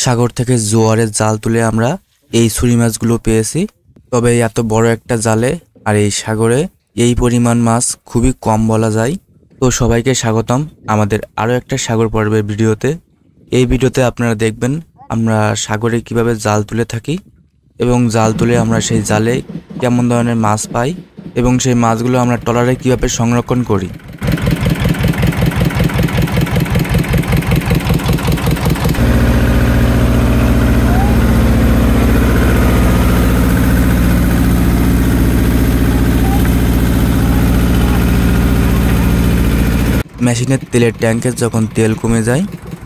সাগর থেকে জোয়ারের জাল তুলে আমরা এই ছুরি মাছগুলো পেয়েছি। তবে এত বড় একটা জালে আর এই সাগরে এই পরিমাণ মাছ খুবই কম বলা যায়। তো সবাইকে স্বাগতম আমাদের আরও একটা সাগর পর্বের ভিডিওতে। এই ভিডিওতে আপনারা দেখবেন আমরা সাগরে কিভাবে জাল তুলে থাকি এবং জাল তুলে আমরা সেই জালে কেমন ধরনের মাছ পাই এবং সেই মাছগুলো আমরা ট্রলারে কিভাবে সংরক্ষণ করি। মেশিনের তেলের ট্যাঙ্কে যখন তেল কমে যায়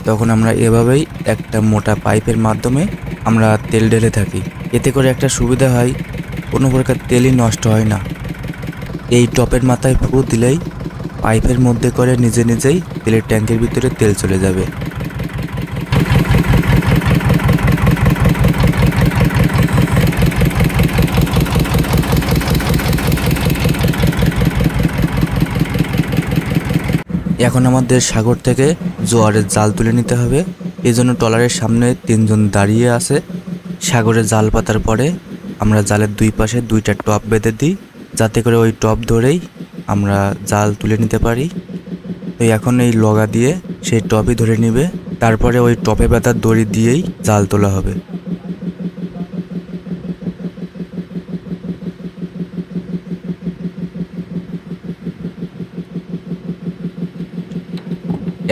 তখন আমরা এভাবেই একটা মোটা পাইপের মাধ্যমে আমরা তেল ঢেলে থাকি। এতে করে একটা সুবিধা হয়, কোনো প্রকার তেলই নষ্ট হয় না। এই টপের মাথায় ফু দিলেই পাইপের মধ্যে করে নিজে নিজেই তেলের ট্যাঙ্কের ভিতরে তেল চলে যাবে। এখন আমাদের সাগর থেকে জোয়ারের জাল তুলে নিতে হবে। এই জন্য ট্রলারের সামনে 3 জন দাঁড়িয়ে আছে। সাগরে জাল পাতার পরে আমরা জালের দুই পাশে 2টা টপ বেঁধে দিই, যাতে করে ওই টপ ধরেই আমরা জাল তুলে নিতে পারি। তো এখন এই লগা দিয়ে সেই টপই ধরে নিবে, তারপরে ওই টপে বাঁধা দড়ি দিয়েই জাল তোলা হবে।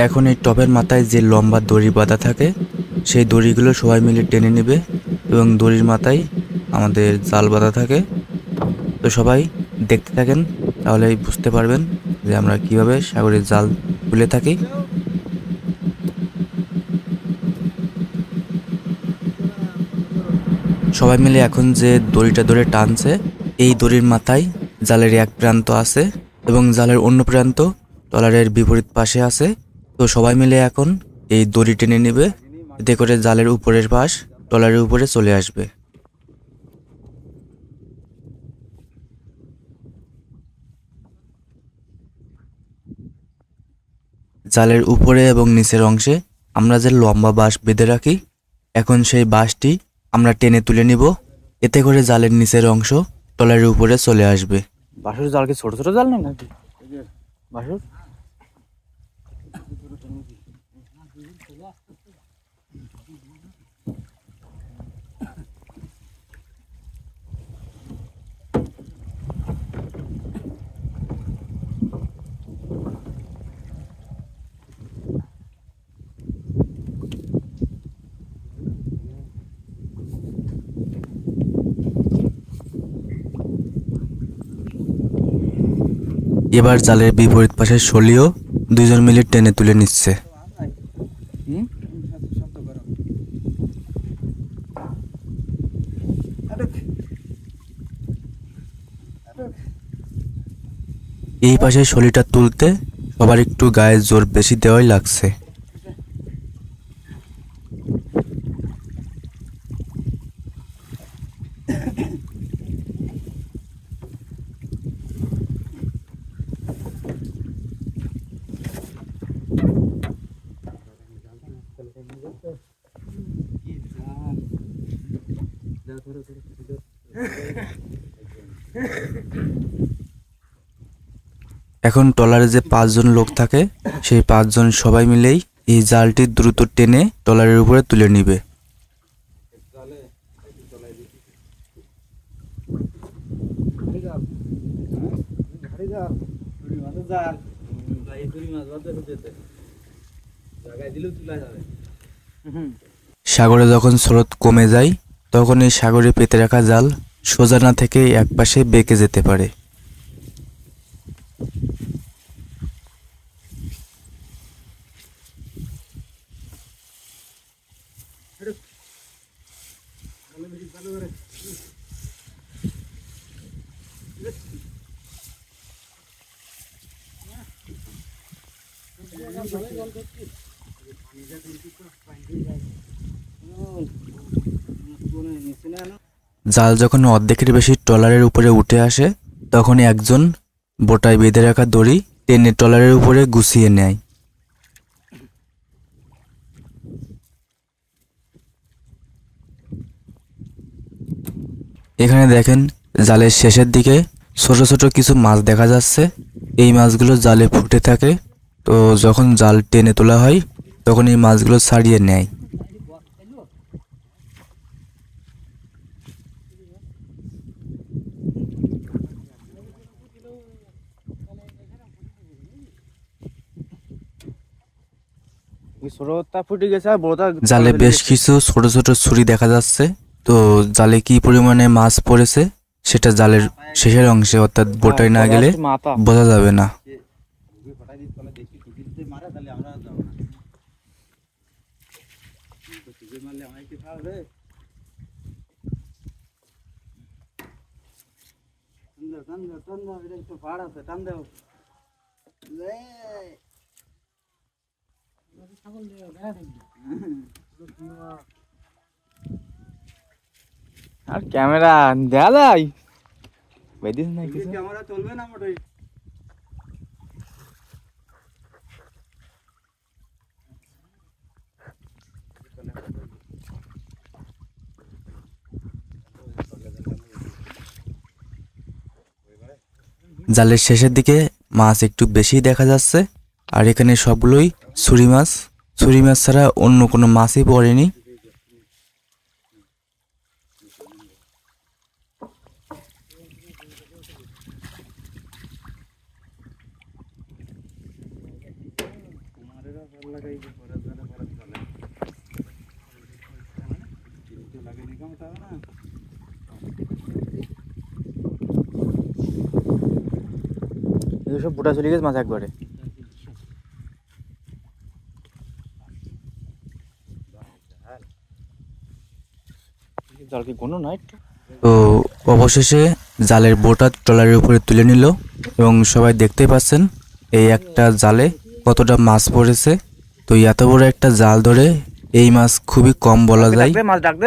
এখন এই টপের মাথায় যে লম্বা দড়ি বাঁধা থাকে সেই দড়িগুলো সবাই মিলে টেনে নেবে এবং দড়ির মাথায় আমাদের জাল বাঁধা থাকে। তো সবাই দেখতে থাকেন, তাহলেই বুঝতে পারবেন যে আমরা কিভাবে সাগরের জাল তুলে থাকি। সবাই মিলে এখন যে দড়িটা ধরে টানছে, এই দড়ির মাথায় জালের এক প্রান্ত আছে এবং জালের অন্য প্রান্ত ট্রলারের বিপরীত পাশে আছে। তো সবাই মিলে এখন এই দড়ি টেনে নেবে, এতে করে জালের উপরের পাশ ট্রলারের উপরে চলে আসবে। জালের উপরে এবং নিচের অংশে আমরা যে লম্বা বাঁশ বেঁধে রাখি, এখন সেই বাঁশটি আমরা টেনে তুলে নিব, এতে করে জালের নিচের অংশ ট্রলারের উপরে চলে আসবে। বাঁশুর জাল কি ছোট ছোট জাল না নাকি বাঁশুর? এবার জালের বিপরীত পাশের শলিও 2 জন মিলে টেনে তুলে নিচ্ছে। এই পাশের শলিটা তুলতে সবার একটু গায়ে জোর বেশি দেওয়াই লাগছে। এখন ট্রলারে যে 5 জন লোক থাকে সেই 5 জন সবাই মিলেই এই জালটি দ্রুত টেনে ট্রলারের উপরে তুলে নিবে। সাগরে যখন স্রোত কমে যায় তখন এই সাগরে পেতে রাখা জাল সোজা না থেকে একপাশে বেঁকে যেতে পারে। জাল যখন অর্ধেকের বেশি ট্রলারের উপরে উঠে আসে তখনই একজন বোটায় বেঁধে রাখা দড়ি টেনে ট্রলারের উপরে গুছিয়ে নেয়। এখানে দেখেন জালের শেষের দিকে ছোট ছোট কিছু মাছ দেখা যাচ্ছে। এই মাছগুলো জালে ফুটে থাকে, তো যখন জাল টেনে তোলা হয় তখন এই মাছগুলো ছাড়িয়ে নেয়। ছোটটা ফুটে গেছে আর বড়টা জালে বেশ কিছু ছোট ছোট ছুরি দেখা যাচ্ছে। তো জালে কি পরিমাণে মাছ পড়েছে সেটা জালের শেষের অংশে অর্থাৎ বোটায় না গেলে মাথা বোঝা যাবে না। আর ক্যামেরা দেয়া যায় বেদিস না কিছু ক্যামেরা চলবে না মোটেই। জালের শেষের দিকে মাছ একটু বেশি দেখা যাচ্ছে, আর এখানে সবগুলোই ছুরি মাছ। ছুরি মাছ ছাড়া অন্য কোনো মাছই পড়েনি। সব বুটা চলে গেছে মাছ একবারে। জল কি কোনো নাই? তো অবশেষে জালের বোটা ট্রলারের উপরে তুলে নিল এবং সবাই দেখতে পাচ্ছেন এই একটা জালে কতটা মাছ পড়েছে। তো এত বড় একটা জাল ধরে এই মাছ খুবই কম বলা যায়,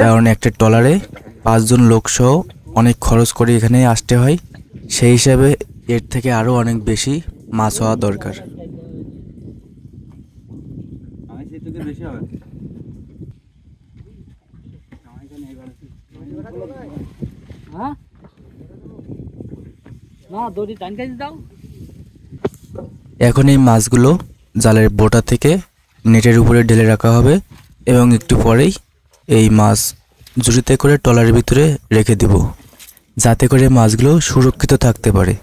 কারণ একটা ট্রলারে 5 জন লোক সহ অনেক খরচ করে এখানে আসতে হয়। সেই হিসাবে এর থেকে আরো অনেক বেশি মাছ হওয়া দরকার। এখন এই মাছগুলো জালের বোটা থেকে নেটের উপরে ঢেলে রাখা হবে এবং একটু পরেই এই মাছ ঝুড়িতে করে ট্রলারের ভিতরে রেখে দেব, যাতে করে মাছগুলো সুরক্ষিত থাকতে পারে।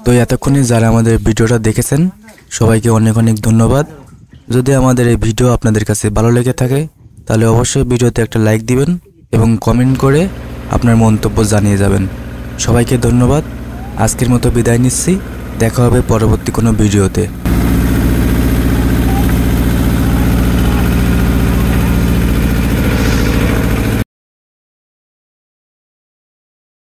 তো এতক্ষণে যারা আমাদের ভিডিওটা দেখেছেন সবাইকে অনেক অনেক ধন্যবাদ। যদি আমাদের এই ভিডিও আপনাদের কাছে ভালো লেগে থাকে তাহলে অবশ্যই ভিডিওতে একটা লাইক দিবেন এবং কমেন্ট করে আপনার মন্তব্য জানিয়ে যাবেন। সবাইকে ধন্যবাদ। আজকের মতো বিদায় নিচ্ছি, দেখা হবে পরবর্তী কোনো ভিডিওতে।